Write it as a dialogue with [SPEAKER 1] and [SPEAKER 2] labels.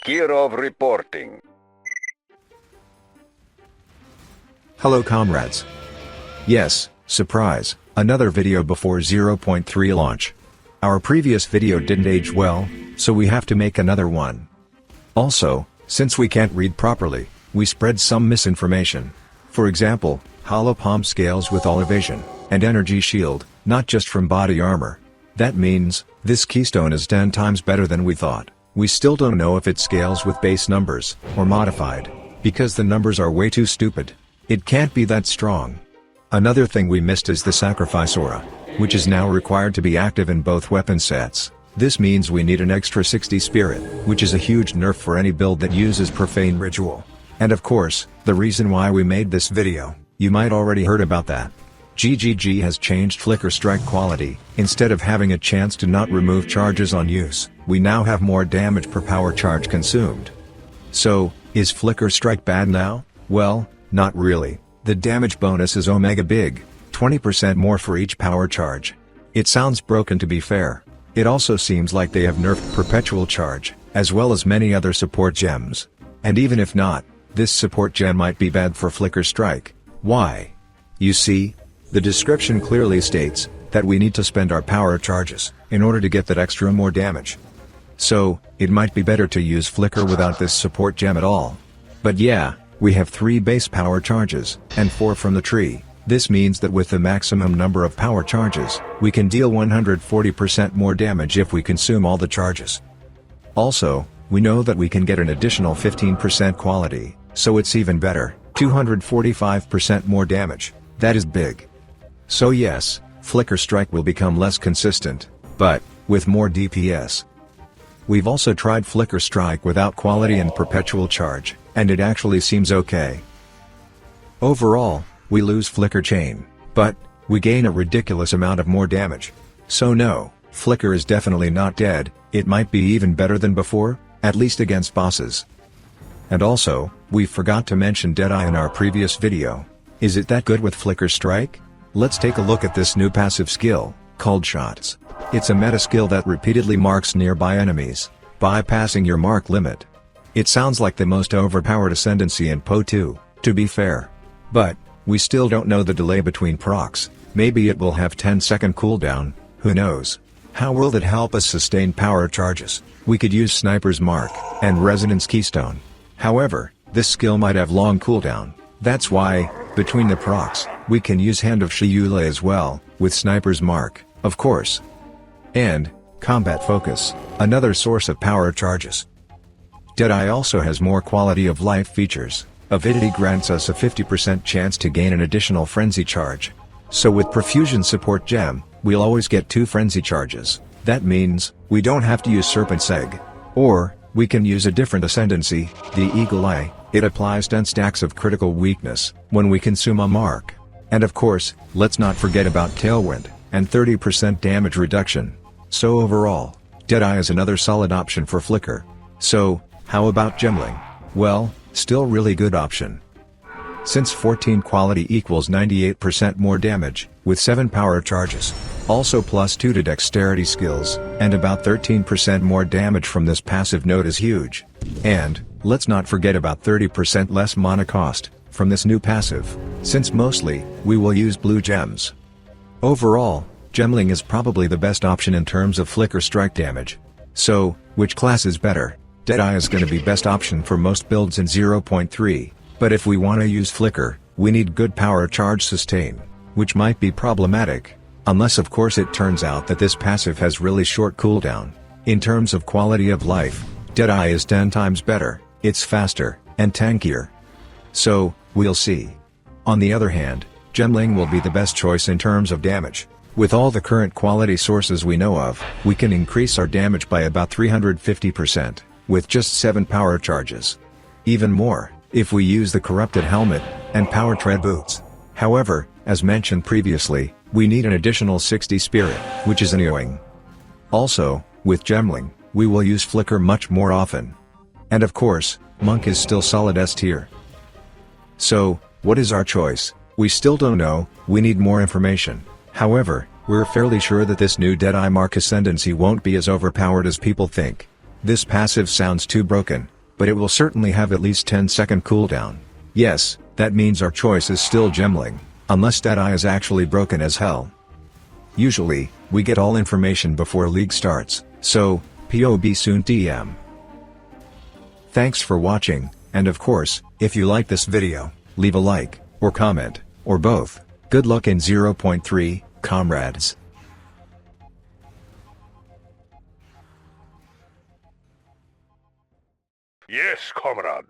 [SPEAKER 1] Kirov reporting.
[SPEAKER 2] Hello comrades. Yes, surprise, another video before 0.3 launch. Our previous video didn't age well, so we have to make another one. Also, since we can't read properly, we spread some misinformation. For example, hollow palm scales with all evasion, and energy shield, not just from body armor. That means, this keystone is 10 times better than we thought. We still don't know if it scales with base numbers, or modified, because the numbers are way too stupid. It can't be that strong. Another thing we missed is the sacrifice aura, which is now required to be active in both weapon sets. This means we need an extra 60 spirit, which is a huge nerf for any build that uses profane ritual. And of course, the reason why we made this video, you might already heard about that. GGG has changed Flicker Strike quality. Instead of having a chance to not remove charges on use, we now have more damage per power charge consumed. So, is Flicker Strike bad now? Well, not really. The damage bonus is omega big, 20% more for each power charge. It sounds broken to be fair. It also seems like they have nerfed perpetual charge, as well as many other support gems. And even if not, this support gem might be bad for Flicker Strike. Why? You see, the description clearly states that we need to spend our power charges in order to get that extra more damage. So, it might be better to use Flicker without this support gem at all. But yeah, we have 3 base power charges, and 4 from the tree. This means that with the maximum number of power charges, we can deal 140% more damage if we consume all the charges. Also, we know that we can get an additional 15% quality, so it's even better, 245% more damage. That is big. So yes, Flicker Strike will become less consistent, but with more DPS. We've also tried Flicker Strike without quality and perpetual charge, and it actually seems okay. Overall, we lose Flicker Chain, but we gain a ridiculous amount of more damage. So no, Flicker is definitely not dead. It might be even better than before, at least against bosses. And also, we forgot to mention Deadeye in our previous video. Is it that good with Flicker Strike? Let's take a look at this new passive skill, called Shots. It's a meta skill that repeatedly marks nearby enemies, bypassing your mark limit. It sounds like the most overpowered ascendancy in PoE2, to be fair. But, we still don't know the delay between procs. Maybe it will have 10-second cooldown, who knows? How will it help us sustain power charges? We could use Sniper's Mark, and Resonance Keystone. However, this skill might have long cooldown. That's why, between the procs, we can use Hand of Shiula as well, with Sniper's Mark, of course. And, Combat Focus, another source of power charges. Deadeye also has more quality of life features. Avidity grants us a 50% chance to gain an additional frenzy charge. So with Profusion Support Gem, we'll always get 2 frenzy charges. That means, we don't have to use Serpent's Egg. Or, we can use a different ascendancy, the Eagle Eye. It applies 10 stacks of critical weakness when we consume a mark. And of course, let's not forget about Tailwind, and 30% damage reduction. So overall, Deadeye is another solid option for Flicker. So, how about Gemling? Well, still really good option. Since 14 quality equals 98% more damage, with 7 power charges, also plus 2 to dexterity skills, and about 13% more damage from this passive node is huge. And, let's not forget about 30% less mana cost, from this new passive, since mostly, we will use blue gems. Overall, Gemling is probably the best option in terms of Flicker Strike damage. So, which class is better? Deadeye is gonna be best option for most builds in 0.3, but if we wanna use Flicker, we need good power charge sustain, which might be problematic. Unless of course it turns out that this passive has really short cooldown. In terms of quality of life, Deadeye is 10 times better, it's faster, and tankier. So, we'll see. On the other hand, Gemling will be the best choice in terms of damage. With all the current quality sources we know of, we can increase our damage by about 350%, with just 7 power charges. Even more, if we use the Corrupted Helmet, and Power Tread Boots. However, as mentioned previously, we need an additional 60 spirit, which is annoying. Also, with Gemling, we will use Flicker much more often. And of course, Monk is still solid S tier. So, what is our choice? We still don't know, we need more information. However, we're fairly sure that this new Deadeye Mark Ascendancy won't be as overpowered as people think. This passive sounds too broken, but it will certainly have at least 10-second cooldown. Yes, that means our choice is still gemling, unless Deadeye is actually broken as hell. Usually, we get all information before League starts, so, POB soon TM. Thanks for watching, and of course, if you like this video, leave a like, or comment, or both. Good luck in 0.3, comrades.
[SPEAKER 1] Yes, comrade.